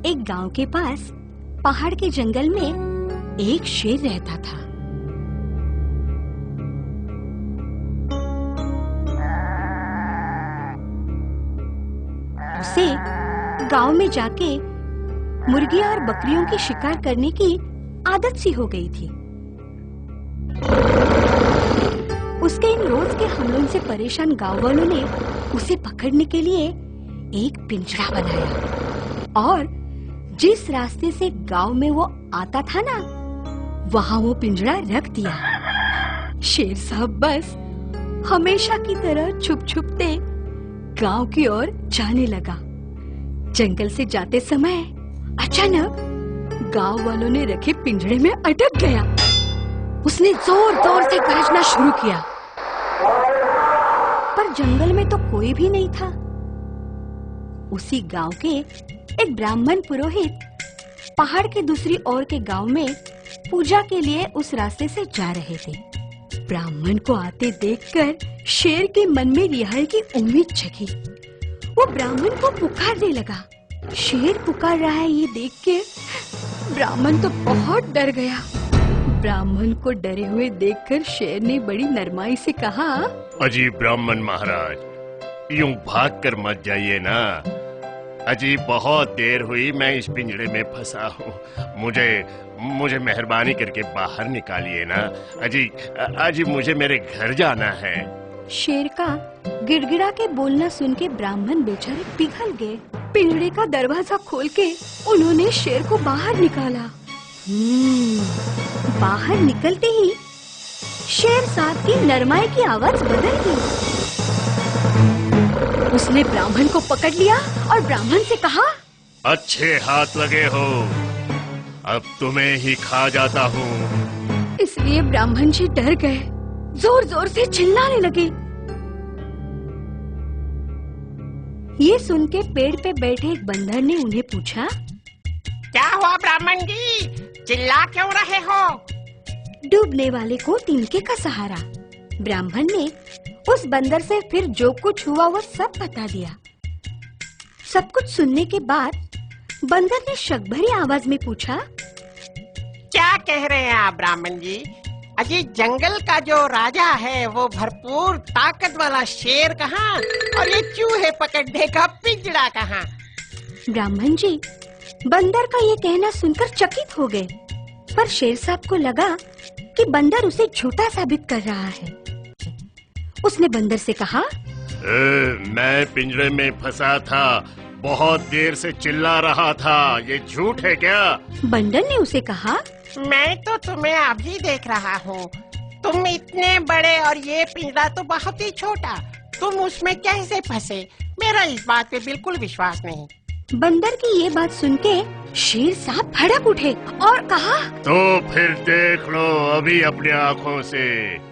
एक गांव के पास पहाड़ के जंगल में एक शेर रहता था। उसे गांव में जाके मुर्गियां और बकरियों की शिकार करने की आदत सी हो गई थी। उसके इन रोज के हमलों से परेशान गांव वालों ने उसे पकड़ने के लिए एक पिंजरा बनाया और जिस रास्ते से गांव में वो आता था ना, वहां वो पिंजरा रख दिया। शेर साहब बस हमेशा की तरह छुप छुपते गांव की ओर जाने लगा। जंगल से जाते समय अचानक गांव वालों ने रखे पिंजरे में अटक गया। उसने जोर जोर से गरजना शुरू किया, पर जंगल में तो कोई भी नहीं था। उसी गांव के एक ब्राह्मण पुरोहित पहाड़ के दूसरी ओर के गांव में पूजा के लिए उस रास्ते से जा रहे थे। ब्राह्मण को आते देखकर शेर के मन में रिहाई की उम्मीद जगी। वो ब्राह्मण को पुकारने लगा। शेर पुकार रहा है ये देख के ब्राह्मण तो बहुत डर गया। ब्राह्मण को डरे हुए देखकर शेर ने बड़ी नरमाई से कहा, अजी ब्राह्मण महाराज, यूं भाग कर मत जाइए ना। अजी बहुत देर हुई मैं इस पिंजरे में फंसा हूँ। मुझे मेहरबानी करके बाहर निकालिए ना। अजी मुझे मेरे घर जाना है। शेर का गिड़गिड़ा के बोलना सुन के ब्राह्मण बेचारे पिघल गए। पिंजरे का दरवाजा खोल के उन्होंने शेर को बाहर निकाला। बाहर निकलते ही शेर साहब की नरमाई की आवाज बदल गई। उसने ब्राह्मण को पकड़ लिया और ब्राह्मण से कहा, अच्छे हाथ लगे हो, अब तुम्हें ही खा जाता हूँ। इसलिए ब्राह्मण जी डर गए, जोर जोर से चिल्लाने लगे। ये सुन के पेड़ पे बैठे एक बंदर ने उन्हें पूछा, क्या हुआ ब्राह्मण जी, चिल्ला क्यों रहे हो? डूबने वाले को तिनके का सहारा। ब्राह्मण ने उस बंदर से फिर जो कुछ हुआ वो सब बता दिया। सब कुछ सुनने के बाद बंदर ने शक भरी आवाज में पूछा, क्या कह रहे हैं आप ब्राह्मण जी? अजी जंगल का जो राजा है वो भरपूर ताकत वाला शेर कहाँ और ये चूहे पकड़ने का पिंजरा कहाँ? ब्राह्मण जी बंदर का ये कहना सुनकर चकित हो गए, पर शेर साहब को लगा कि बंदर उसे झूठा साबित कर रहा है। उसने बंदर से कहा, मैं पिंजरे में फंसा था, बहुत देर से चिल्ला रहा था, ये झूठ है क्या? बंदर ने उसे कहा, मैं तो तुम्हें अभी देख रहा हूँ, तुम इतने बड़े और ये पिंजरा तो बहुत ही छोटा, तुम उसमें कैसे फंसे? मेरा इस बात पे बिल्कुल विश्वास नहीं। बंदर की ये बात सुन के शेर साहब भड़क उठे और कहा, तो फिर देख लो अभी अपनी आँखों से।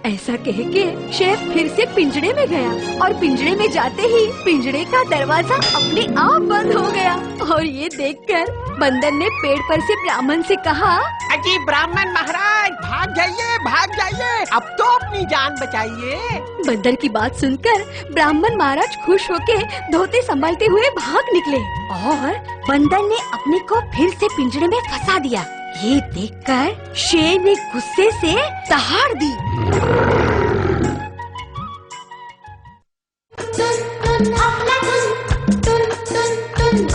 ऐसा कह के शेर फिर से पिंजरे में गया और पिंजरे में जाते ही पिंजरे का दरवाजा अपने आप बंद हो गया। और ये देखकर बंदर ने पेड़ पर से ब्राह्मण से कहा, अजी ब्राह्मण महाराज भाग जाइए, अब तो अपनी जान बचाइए। बंदर की बात सुनकर ब्राह्मण महाराज खुश होके धोते संभालते हुए भाग निकले और बंदर ने अपने को फिर से पिंजरे में फंसा दिया। ये देखकर शेर ने गुस्से से दहाड़ दी।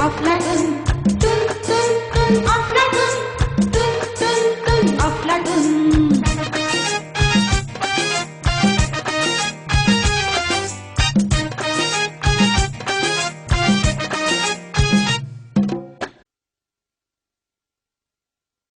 Aflatun,